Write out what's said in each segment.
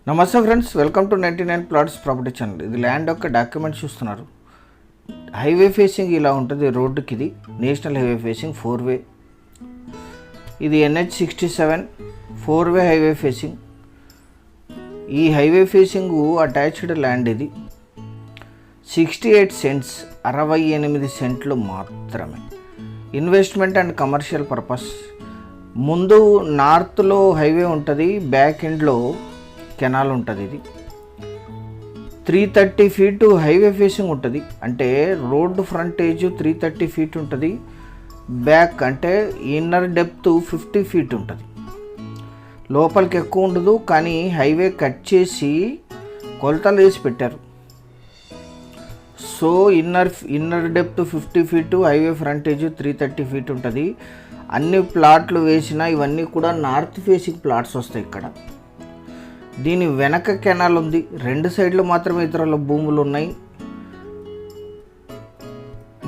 నమస్తే friends, welcome to 99 plots property channel. ఇది land యొక్క డాక్యుమెంట్ చూస్తున్నారు. హైవే ఫేసింగ్ ఇలా ఉంటుంది. రోడ్డుకి ఇది నేషనల్ హైవే ఫేసింగ్ 4-వే. ఇది NH67 4-వే హైవే ఫేసింగ్. ఈ హైవే ఫేసింగ్ అటాచ్డ్ ల్యాండ్. ఇది 68 సెంట్స్ 68 సెంట్లు మాత్రమే. Investment and commercial purpose. ముందు నార్త్లో హైవే ఉంటుంది, బ్యాక్ ఎండ్లో కెనాల్ ఉంటుంది. ఇది 330 ఫీట్ హైవే ఫేసింగ్ ఉంటుంది. అంటే రోడ్డు ఫ్రంటేజ్ 330 ఫీట్ ఉంటుంది. బ్యాక్ అంటే ఇన్నర్ డెప్త్ 50 ఫీట్ ఉంటుంది. లోపలికి ఎక్కువ ఉండదు, కానీ హైవే కట్ చేసి కొలతలు వేసి పెట్టారు. So inner depth 50 feet, highway frontage 330 feet ఉంటుంది. అన్ని ప్లాట్లు వేసినా ఇవన్నీ కూడా నార్త్ ఫేసింగ్ ప్లాట్స్ వస్తాయి. ఇక్కడ దీని వెనక కెనాల్ ఉంది. 2 సైడ్లు మాత్రమే ఇతరుల భూములు ఉన్నాయి.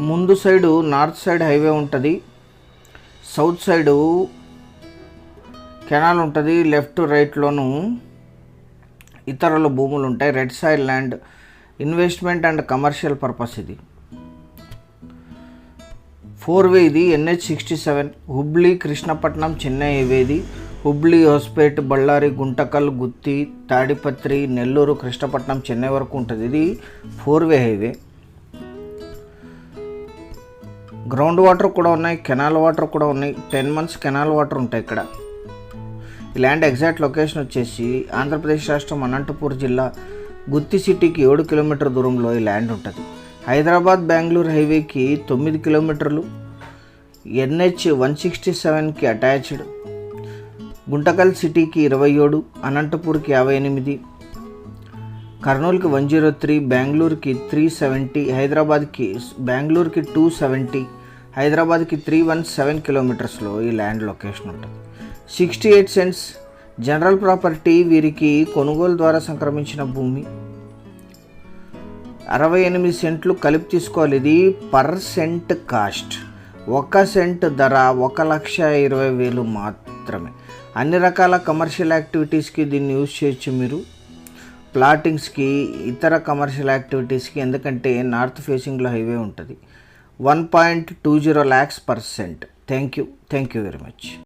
ముందు సైడు నార్త్ సైడ్ హైవే ఉంటుంది, సౌత్ సైడు కెనాల్ ఉంటుంది. లెఫ్ట్ రైట్లోనూ ఇతరుల భూములు ఉంటాయి. Red side land. Investment and commercial purpose. ఇది 4-వే. ఇది NH67 హుబ్లీ కృష్ణపట్నం చెన్నై హైవే. ఇది హుబ్లీ, హోస్పేట్, బళ్ళారి, గుంటకల్, గుత్తి, తాడిపత్రి, నెల్లూరు, కృష్ణపట్నం, చెన్నై వరకు ఉంటుంది. ఇది 4-వే హైవే. గ్రౌండ్ వాటర్ కూడా ఉన్నాయి, కెనాల్ వాటర్ కూడా ఉన్నాయి. 10 months కెనాల్ వాటర్ ఉంటాయి ఇక్కడ. ఈ ల్యాండ్ ఎగ్జాక్ట్ లొకేషన్ వచ్చేసి ఆంధ్రప్రదేశ్ రాష్ట్రం అనంతపూర్ జిల్లా గుత్తి సిటీకి 7 కిలోమీటర్ దూరంలో ఈ ల్యాండ్ ఉంటుంది. హైదరాబాద్ బెంగళూరు హైవేకి 9 కిలోమీటర్లు. NH167కి అటాచ్డ్. గుంటకల్ సిటీకి 27, అనంతపూర్కి 58, కర్నూలుకి 103, బెంగళూరుకి 370, బెంగళూరుకి 270, హైదరాబాద్కి 317 కిలోమీటర్స్లో ఈ ల్యాండ్ లొకేషన్ ఉంటుంది. 68 సెంట్స్ జనరల్ ప్రాపర్టీ. వీరికి కొనుగోలు ద్వారా సంక్రమించిన భూమి. 68 సెంట్లు కలిపి తీసుకోవాలి. ఇది పర్ సెంట్ కాస్ట్. 1 సెంట్ ధర 1,20,000 మాత్రమే. అన్ని రకాల కమర్షియల్ యాక్టివిటీస్కి దీన్ని యూజ్ చేయొచ్చు మీరు. ప్లాటింగ్స్కి, ఇతర కమర్షియల్ యాక్టివిటీస్కి. ఎందుకంటే నార్త్ ఫేసింగ్లో హైవే ఉంటుంది. 1.20 lakhs per cent. Thank you very much.